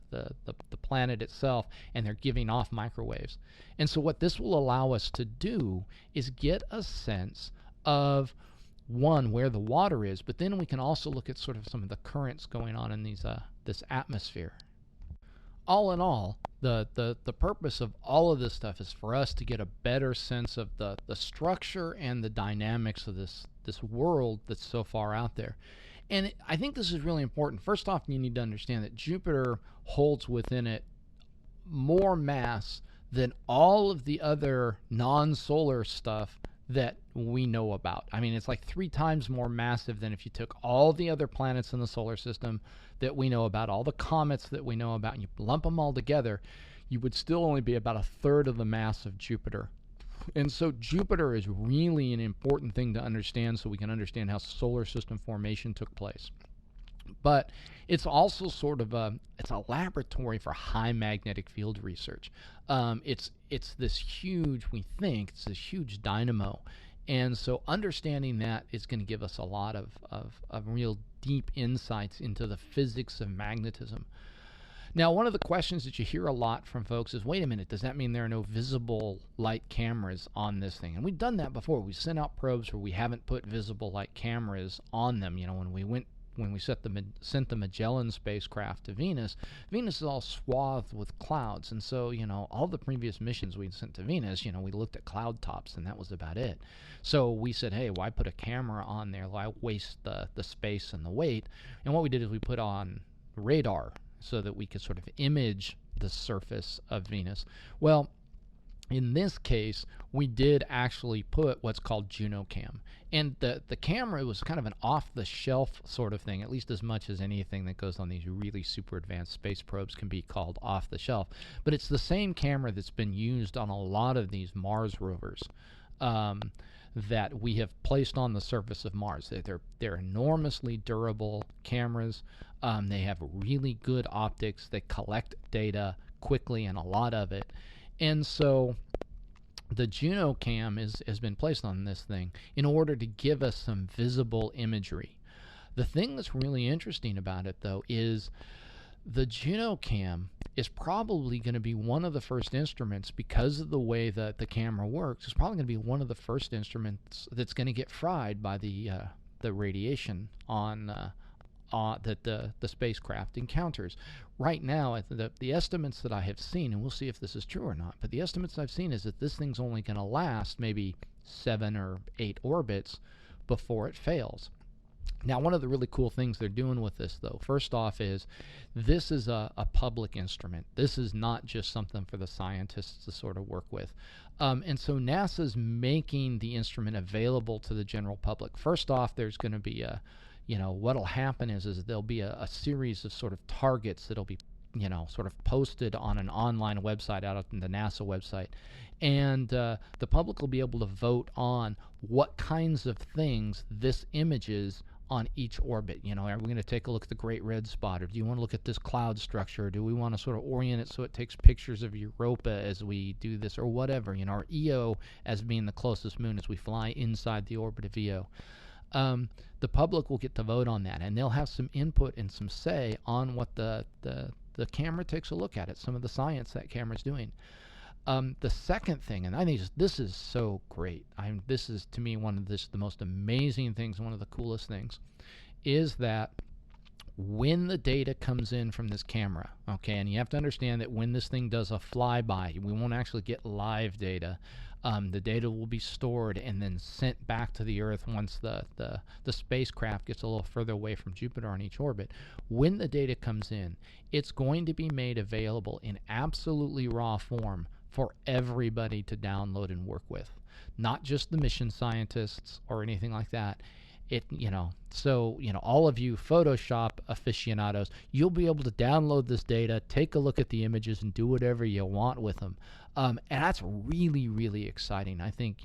planet itself, and they're giving off microwaves. And so what this will allow us to do is get a sense of, one, where the water is, but then we can also look at sort of some of the currents going on in this atmosphere. All in all, the purpose of all of this stuff is for us to get a better sense of the structure and the dynamics of this world that's so far out there. And I think this is really important. First off, you need to understand that Jupiter holds within it more mass than all of the other non-solar stuff that we know about. I mean, it's like 3 times more massive than if you took all the other planets in the solar system that we know about, all the comets that we know about, and you lump them all together, you would still only be about 1/3 of the mass of Jupiter. And so Jupiter is really an important thing to understand, so we can understand how solar system formation took place. But it's also sort of it's a laboratory for high magnetic field research. It's this huge, we think, it's this huge dynamo. And so understanding that is going to give us a lot of real deep insights into the physics of magnetism. Now, one of the questions that you hear a lot from folks is, wait a minute, does that mean there are no visible light cameras on this thing? And we've done that before. We sent out probes where we haven't put visible light cameras on them. You know, when we sent the Magellan spacecraft to Venus, Venus is all swathed with clouds. And so, you know, all the previous missions we sent to Venus, you know, we looked at cloud tops, and that was about it. So we said, hey, why put a camera on there? Why waste the space and the weight? And what we did is we put on radar, so that we could sort of image the surface of Venus. Well, in this case, we did actually put what's called JUNO Cam. And the camera was kind of an off-the-shelf sort of thing, at least as much as anything that goes on these really super advanced space probes can be called off-the-shelf. But it's the same camera that's been used on a lot of these Mars rovers that we have placed on the surface of Mars. They're enormously durable cameras. They have really good optics. They collect data quickly, and a lot of it. And so the JUNO Cam has been placed on this thing in order to give us some visible imagery. The thing that's really interesting about it, though, is the JUNO Cam is probably going to be one of the first instruments, because of the way that the camera works, it's probably going to be one of the first instruments that's going to get fried by the radiation on that the spacecraft encounters. Right now, the estimates that I have seen, and we'll see if this is true or not, but the estimates I've seen is that this thing's only going to last maybe 7 or 8 orbits before it fails. Now, one of the really cool things they're doing with this, though, first off, is this is a public instrument. This is not just something for the scientists to sort of work with. And so NASA's making the instrument available to the general public. First off, there's going to be what'll happen is there'll be a series of sort of targets that'll be, sort of posted on an online website out on the NASA website. And the public will be able to vote on what kinds of things this images on each orbit. Are we going to take a look at the Great Red Spot, or do you want to look at this cloud structure, or do we want to sort of orient it so it takes pictures of Europa as we do this, or whatever, our EO as being the closest moon as we fly inside the orbit of EO. The public will get to vote on that, and they'll have some input and some say on what the camera takes a look at it, some of the science that camera's doing. The second thing, and I think this is so great, this is to me one of the most amazing things, one of the coolest things, is that when the data comes in from this camera, okay, and you have to understand that when this thing does a flyby, we won't actually get live data. The data will be stored and then sent back to the Earth once the spacecraft gets a little further away from Jupiter on each orbit. When the data comes in, it's going to be made available in absolutely raw form for everybody to download and work with, not just the mission scientists or anything like that. All of you Photoshop aficionados, you'll be able to download this data, take a look at the images, and do whatever you want with them. And that's really, really exciting. I think,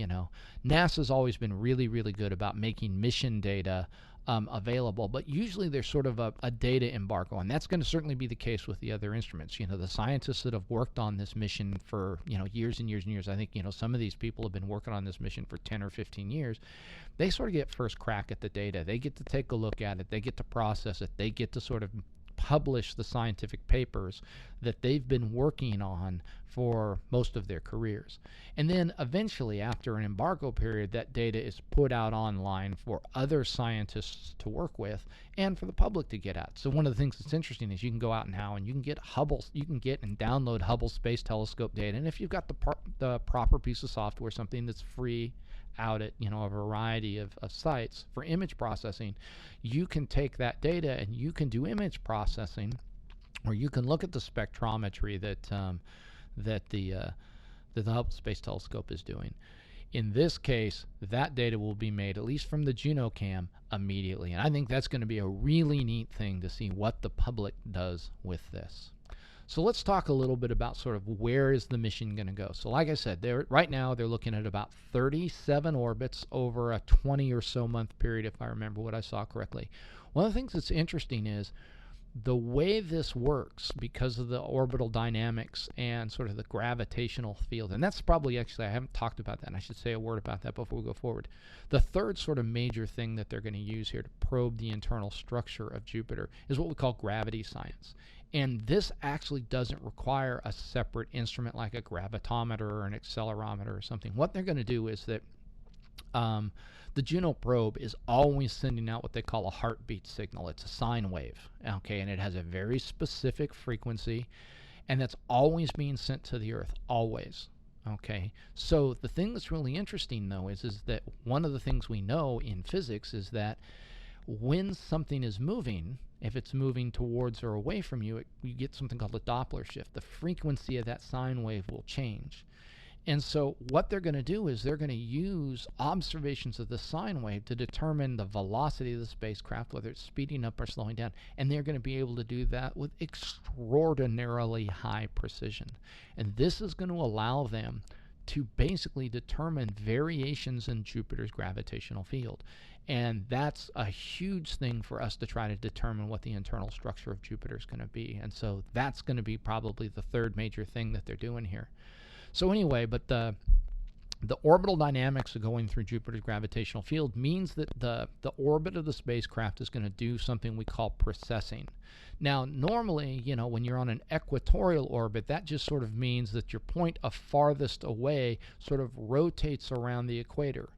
NASA's always been really, really good about making mission data available, but usually there's sort of a data embargo, and that's going to certainly be the case with the other instruments. The scientists that have worked on this mission for years and years and years, I think some of these people have been working on this mission for 10 or 15 years. They sort of get first crack at the data. They get to take a look at it. They get to process it. They get to sort of publish the scientific papers that they've been working on for most of their careers. And then eventually, after an embargo period, that data is put out online for other scientists to work with and for the public to get at. So one of the things that's interesting is you can go out now and you can get and download Hubble Space Telescope data. And if you've got the proper piece of software, something that's free out at a variety of sites for image processing, you can take that data and you can do image processing, or you can look at the spectrometry that the Hubble Space Telescope is doing. In this case, that data will be made, at least from the JUNO Cam, immediately, and I think that's going to be a really neat thing to see what the public does with this. So let's talk a little bit about sort of where is the mission going to go. So like I said, right now they're looking at about 37 orbits over a 20 or so month period, if I remember what I saw correctly. One of the things that's interesting is the way this works, because of the orbital dynamics and sort of the gravitational field, and that's probably, actually, I haven't talked about that, and I should say a word about that before we go forward. The third sort of major thing that they're going to use here to probe the internal structure of Jupiter is what we call gravity science. And this actually doesn't require a separate instrument like a gravitometer or an accelerometer or something. What they're going to do is that the JUNO probe is always sending out what they call a heartbeat signal. It's a sine wave, okay, and it has a very specific frequency, and that's always being sent to the Earth, always. Okay, so the thing that's really interesting, though, is that one of the things we know in physics is that when something is moving, if it's moving towards or away from you, you get something called a Doppler shift. The frequency of that sine wave will change. And so what they're going to do is they're going to use observations of the sine wave to determine the velocity of the spacecraft, whether it's speeding up or slowing down. And they're going to be able to do that with extraordinarily high precision. And this is going to allow them to basically determine variations in Jupiter's gravitational field. And that's a huge thing for us to try to determine what the internal structure of Jupiter is going to be. And so that's going to be probably the third major thing that they're doing here. So anyway, but the orbital dynamics of going through Jupiter's gravitational field means that the orbit of the spacecraft is going to do something we call precessing. Now, normally, when you're on an equatorial orbit, that just sort of means that your point of farthest away sort of rotates around the equator.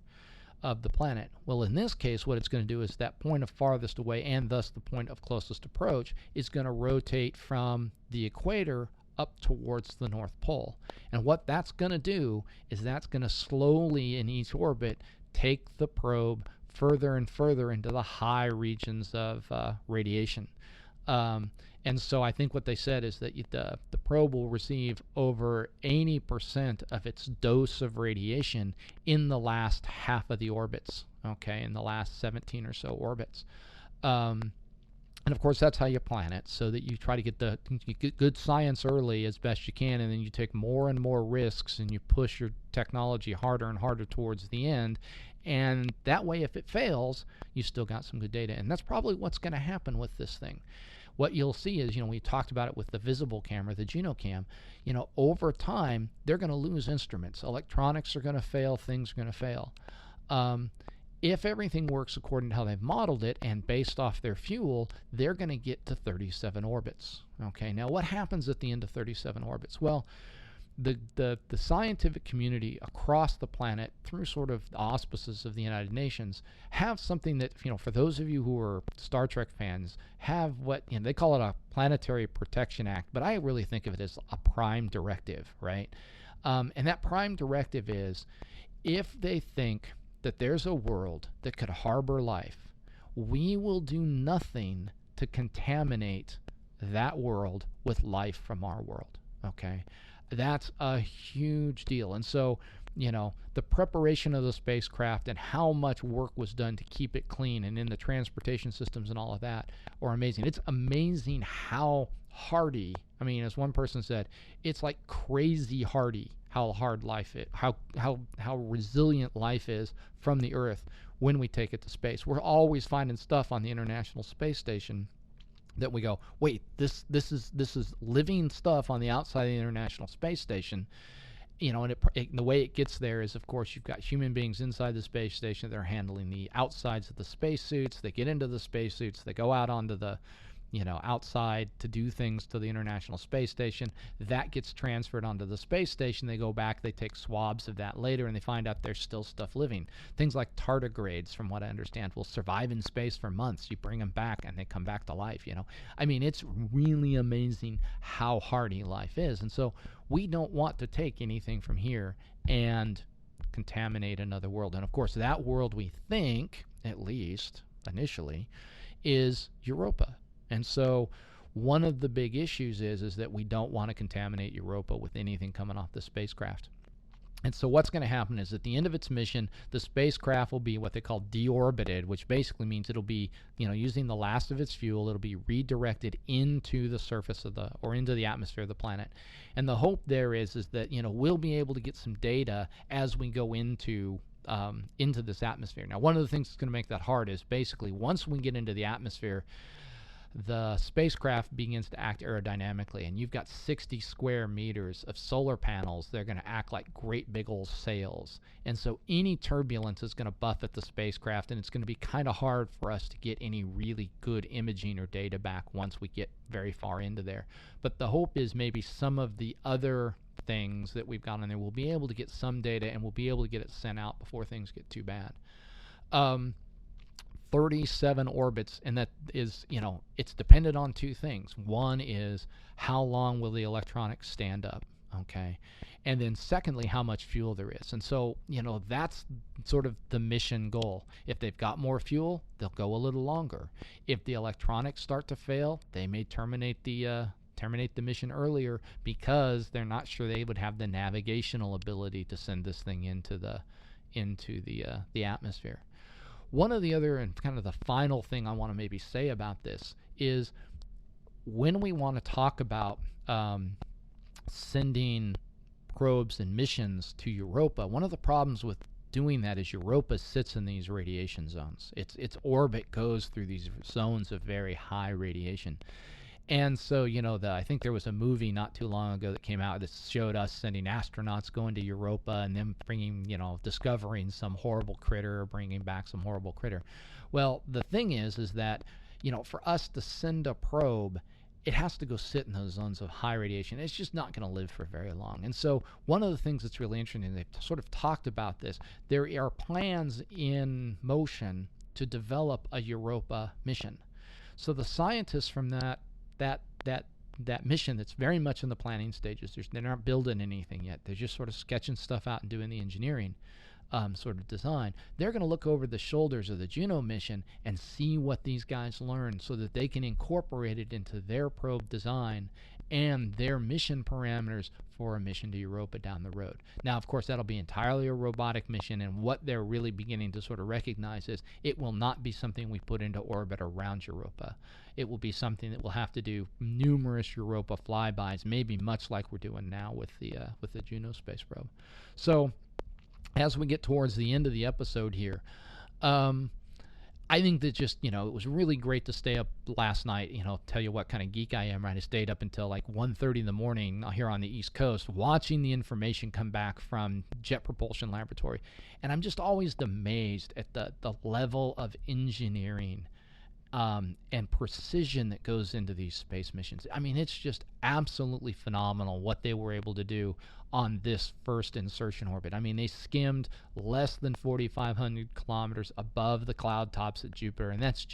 of the planet. Well, in this case, what it's going to do is that point of farthest away, and thus the point of closest approach, is going to rotate from the equator up towards the North Pole. And what that's going to do is that's going to slowly, in each orbit, take the probe further and further into the high regions of radiation. And so I think what they said is that the probe will receive over 80% of its dose of radiation in the last half of the orbits, okay, in the last 17 or so orbits. And of course, that's how you plan it, so that you try to get good science early as best you can, and then you take more and more risks, and you push your technology harder and harder towards the end. And that way, if it fails, you still got some good data. And that's probably what's going to happen with this thing. What you'll see is, we talked about it with the visible camera, the JUNO Cam, over time, they're going to lose instruments. Electronics are going to fail, things are going to fail. If everything works according to how they've modeled it and based off their fuel, they're going to get to 37 orbits. Okay, now what happens at the end of 37 orbits? Well, the scientific community across the planet, through sort of the auspices of the United Nations, have something that, for those of you who are Star Trek fans, have what they call it a Planetary Protection Act, but I really think of it as a prime directive, right? And that prime directive is, if they think that there's a world that could harbor life, we will do nothing to contaminate that world with life from our world, okay? That's a huge deal. And so, the preparation of the spacecraft and how much work was done to keep it clean, and in the transportation systems and all of that, are amazing. It's amazing how hardy, as one person said, it's like crazy hardy how hard life is, how resilient life is from the Earth when we take it to space. We're always finding stuff on the International Space Station that we go, wait, this is living stuff on the outside of the International Space Station, and the way it gets there is, of course, you've got human beings inside the space station. They're handling the outsides of the spacesuits. They get into the spacesuits. They go out onto the outside to do things to the International Space Station. That gets transferred onto the space station. They go back, they take swabs of that later, and they find out there's still stuff living. Things like tardigrades, from what I understand, will survive in space for months. You bring them back, and they come back to life, It's really amazing how hardy life is. And so we don't want to take anything from here and contaminate another world. And, of course, that world, we think, at least initially, is Europa. And so one of the big issues is that we don't want to contaminate Europa with anything coming off the spacecraft. And so what's going to happen is, at the end of its mission, the spacecraft will be what they call deorbited, which basically means it'll be, using the last of its fuel, it'll be redirected into the surface of into the atmosphere of the planet. And the hope there is that, we'll be able to get some data as we go into this atmosphere. Now, one of the things that's going to make that hard is, basically, once we get into the atmosphere, the spacecraft begins to act aerodynamically, and you've got 60 square meters of solar panels. They're going to act like great big old sails, and so any turbulence is going to buffet the spacecraft, and it's going to be kind of hard for us to get any really good imaging or data back once we get very far into there. But the hope is maybe some of the other things that we've got on there, we'll be able to get some data, and we'll be able to get it sent out before things get too bad. 37 orbits, and that is, it's dependent on two things. One is, how long will the electronics stand up, okay? And then secondly, how much fuel there is. And so, that's sort of the mission goal. If they've got more fuel, they'll go a little longer. If the electronics start to fail, they may terminate the mission earlier, because they're not sure they would have the navigational ability to send this thing into the atmosphere. One of the other, and kind of the final thing I want to maybe say about this, is when we want to talk about sending probes and missions to Europa, one of the problems with doing that is Europa sits in these radiation zones. Its orbit goes through these zones of very high radiation. And so, I think there was a movie not too long ago that came out that showed us sending astronauts going to Europa and then bringing, discovering some horrible critter or bringing back some horrible critter. Well, the thing is that, for us to send a probe it has to go sit in those zones of high radiation. It's just not going to live for very long. And so one of the things that's really interesting, they've sort of talked about this, there are plans in motion to develop a Europa mission. So the scientists from that mission that's very much in the planning stages, they're not building anything yet. They're just sort of sketching stuff out and doing the engineering sort of design. They're going to look over the shoulders of the JUNO mission and see what these guys learned so that they can incorporate it into their probe design and their mission parameters for a mission to Europa down the road. Now, of course, that'll be entirely a robotic mission, and what they're really beginning to sort of recognize is it will not be something we put into orbit around Europa. It will be something that will have to do numerous Europa flybys, maybe much like we're doing now with the JUNO space probe. So as we get towards the end of the episode here, I think that just, it was really great to stay up last night. Tell you what kind of geek I am, right? I stayed up until like 1:30 in the morning here on the East Coast watching the information come back from Jet Propulsion Laboratory. And I'm just always amazed at the level of engineering and precision that goes into these space missions. I mean, it's just absolutely phenomenal what they were able to do on this first insertion orbit. I mean, they skimmed less than 4,500 kilometers above the cloud tops at Jupiter, and that's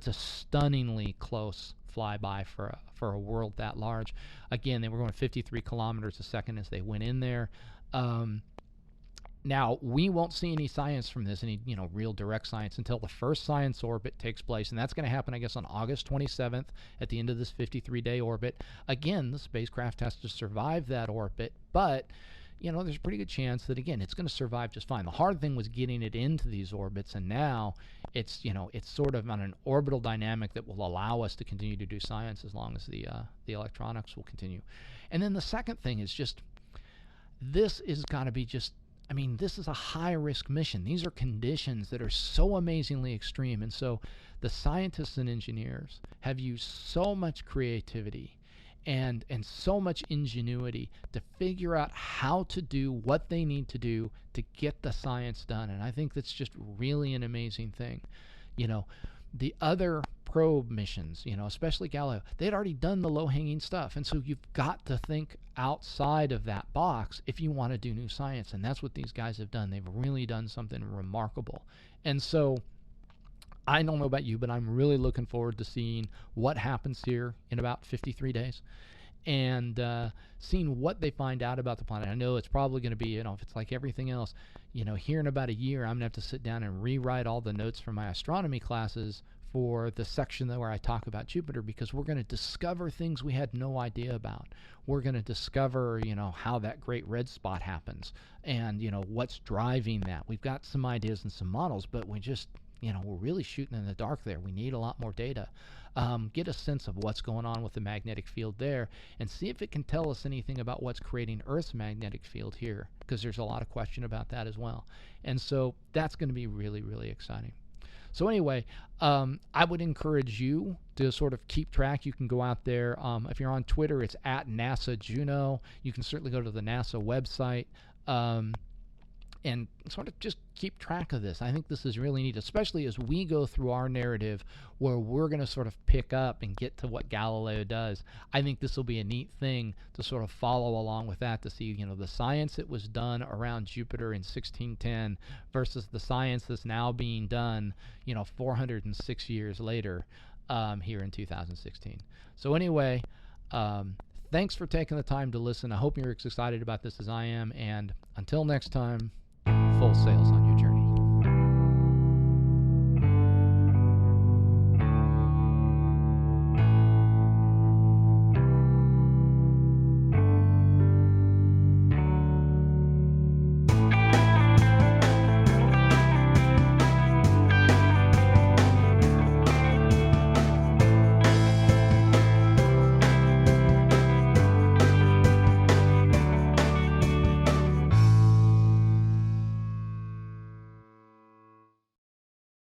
a stunningly close flyby for a world that large. Again, they were going 53 kilometers a second as they went in there. Now, we won't see any science from this, any real direct science, until the first science orbit takes place, and that's going to happen, I guess, on August 27th at the end of this 53-day orbit. Again, the spacecraft has to survive that orbit, but there's a pretty good chance that, again, it's going to survive just fine. The hard thing was getting it into these orbits, and now it's sort of on an orbital dynamic that will allow us to continue to do science as long as the electronics will continue. And then the second thing is just, this is got to be just, this is a high-risk mission. These are conditions that are so amazingly extreme. And so the scientists and engineers have used so much creativity and so much ingenuity to figure out how to do what they need to do to get the science done. And I think that's just really an amazing thing. The other probe missions, especially Galileo, they'd already done the low-hanging stuff. And so you've got to think outside of that box if you want to do new science. And that's what these guys have done. They've really done something remarkable. And so I don't know about you, but I'm really looking forward to seeing what happens here in about 53 days and seeing what they find out about the planet. I know it's probably going to be, if it's like everything else, here in about a year, I'm going to have to sit down and rewrite all the notes from my astronomy classes for the section where I talk about Jupiter, because we're going to discover things we had no idea about. We're going to discover, how that great red spot happens and, what's driving that. We've got some ideas and some models, but we just, we're really shooting in the dark there. We need a lot more data. Get a sense of what's going on with the magnetic field there and see if it can tell us anything about what's creating Earth's magnetic field here, because there's a lot of question about that as well. And so that's going to be really, really exciting. So anyway, I would encourage you to sort of keep track. You can go out there. If you're on Twitter, it's at NASA Juno. You can certainly go to the NASA website and sort of just keep track of this. I think this is really neat, especially as we go through our narrative where we're going to sort of pick up and get to what Galileo does. I think this will be a neat thing to sort of follow along with that, to see, the science that was done around Jupiter in 1610 versus the science that's now being done, 406 years later here in 2016. So anyway, thanks for taking the time to listen. I hope you're as excited about this as I am, and until next time, full sails on your journey.